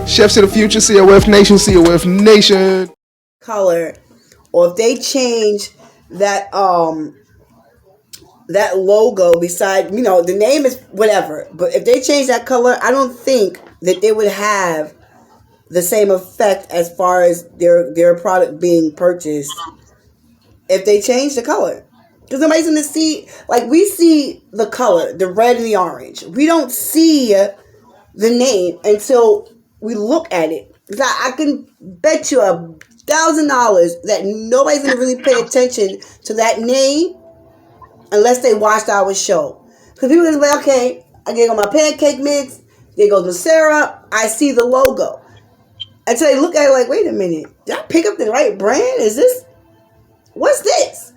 Chefs of the future, COF Nation, COF Nation. Color, or if they change that that logo beside, the name is whatever, but if they change that color, I don't think that they would have the same effect as far as their product being purchased if they change the color. Because nobody's gonna see, like, we see the color, the red and the orange. We don't see the name until we look at it. I can bet you $1,000 that nobody's gonna really pay attention to that name unless they watched our show. Because people are gonna be like, okay, I get on my pancake mix, there goes the syrup, I see the logo. Until they look at it like, wait a minute, did I pick up the right brand? What's this?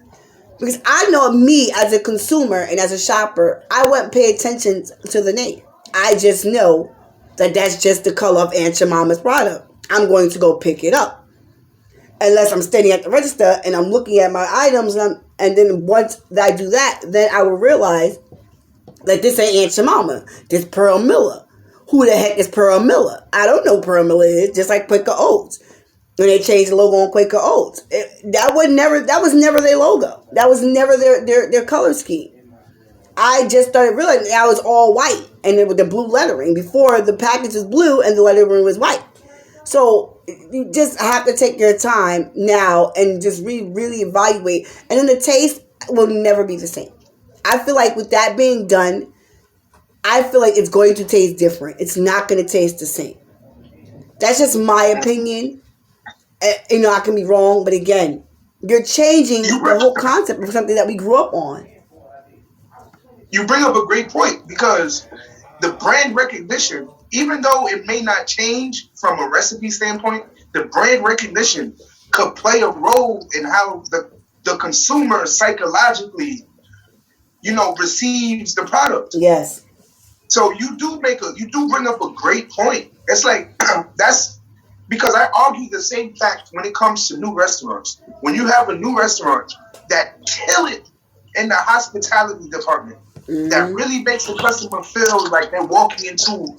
Because I know me as a consumer and as a shopper, I wouldn't pay attention to the name. I just know that that's just the color of Aunt Jemima's product. I'm going to go pick it up. Unless I'm standing at the register and I'm looking at my items, and then once I do that, then I will realize that this ain't Aunt Jemima. This Pearl Miller. Who the heck is Pearl Miller? I don't know who Pearl Miller is, just like Quaker Oats. When they changed the logo on Quaker Oats. That was never their logo. That was never their color scheme. I just started realizing that was all white and then with the blue lettering. Before, the package was blue and the lettering was white. So you just have to take your time now and just really evaluate. And then the taste will never be the same. I feel like with that being done, I feel like it's going to taste different. It's not going to taste the same. That's just my opinion. I can be wrong, but again, you're changing the whole concept of something that we grew up on. You bring up a great point because the brand recognition, even though it may not change from a recipe standpoint, the brand recognition could play a role in how the consumer psychologically, receives the product. Yes. So you do bring up a great point. It's like that's because I argue the same fact when it comes to new restaurants. When you have a new restaurant that kill it in the hospitality department, that really makes the customer feel like they're walking into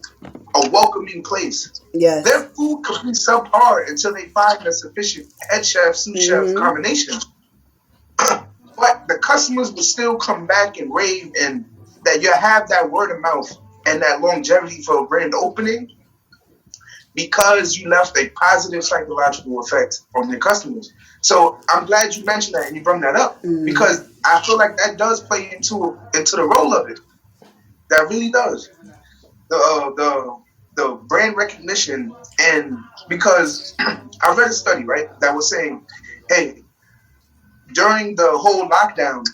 a welcoming place. Yes. Their food could be subpar until they find a sufficient head chef, sous chef combination. But the customers will still come back and rave, and that you have that word of mouth and that longevity for a brand opening because you left a positive psychological effect on your customers. So I'm glad you mentioned that and you brought that up because I feel like that does play into the role of it. That really does. The brand recognition, and because I read a study, right, that was saying, hey, during the whole lockdown,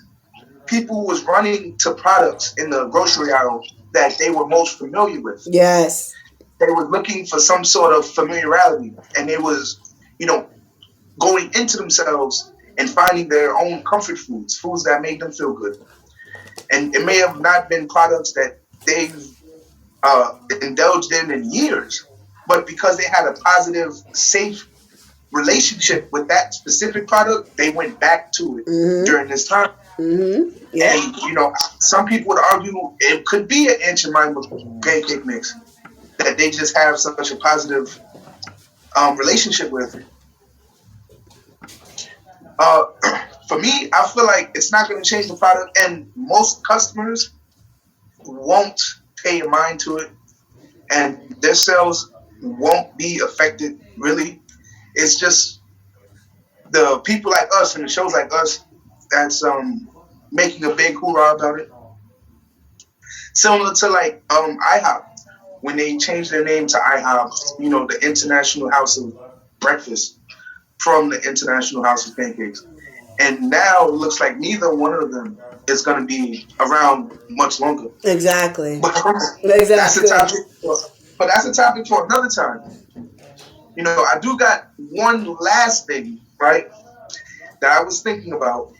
people was running to products in the grocery aisle that they were most familiar with. Yes. They were looking for some sort of familiarity, and they was, going into themselves and finding their own comfort foods that made them feel good. And it may have not been products that they've indulged in years, but because they had a positive, safe relationship with that specific product, they went back to it during this time. Yeah. And, some people would argue it could be an Aunt Jemima pancake mix that they just have such a positive relationship with. For me, I feel like it's not going to change the product, and most customers won't pay a mind to it, and their sales won't be affected, really. It's just the people like us and the shows like us that's making a big hoorah about it. Similar to like IHOP, when they changed their name to IHOP, the International House of Breakfast from the International House of Pancakes. And now it looks like neither one of them is going to be around much longer. Exactly. That's a topic. But that's a topic for another time. I do got one last thing, right, that I was thinking about.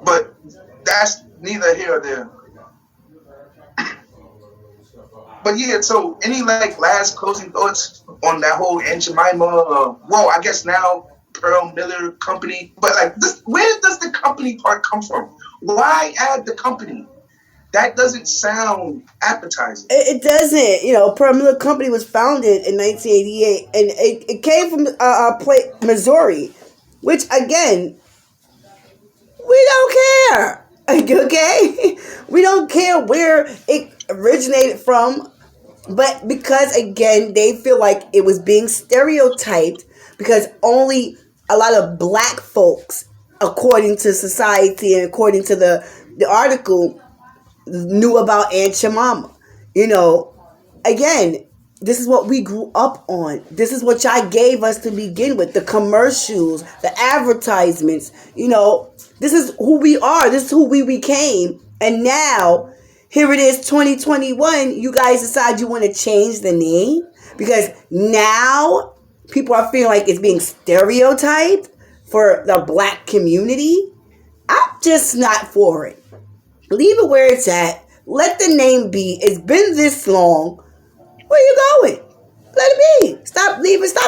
But that's neither here or there. But yeah, so any last closing thoughts on that whole Aunt Jemima? I guess now Pearl Miller Company. But where does the company part come from? Why add the company? that doesn't sound appetizing. It doesn't. You know, Pearl Miller Company was founded in 1988, and it came from Missouri, which again, we don't care. Okay, we don't care where it originated from, but because again they feel like it was being stereotyped because only a lot of black folks, according to society and according to the article, knew about Aunt Jemima. You know, again, this is what we grew up on. This is what y'all gave us to begin with. The commercials, the advertisements. You know, this is who we are. This is who we became. And now, here it is, 2021. You guys decide you want to change the name because now people are feeling like it's being stereotyped for the black community. I'm just not for it. Leave it where it's at. Let the name be. It's been this long. Where you going? Let it be. Stop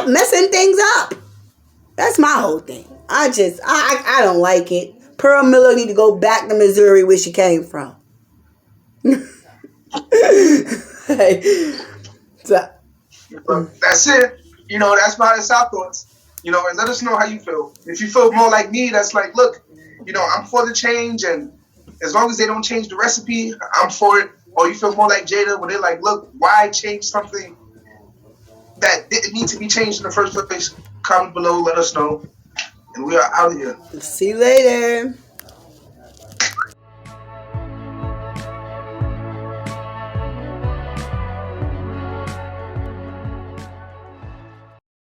messing things up. That's my whole thing. I don't like it. Pearl Miller need to go back to Missouri where she came from. So, That's it. You know, that's my South thoughts. You know, and let us know how you feel. If you feel more like me, that's like, look, you know, I'm for the change, and as long as they don't change the recipe, I'm for it. Or you feel more like Jada, where they're like, look, why change something that didn't need to be changed in the first place? Comment below, let us know. And we are out of here. see you later.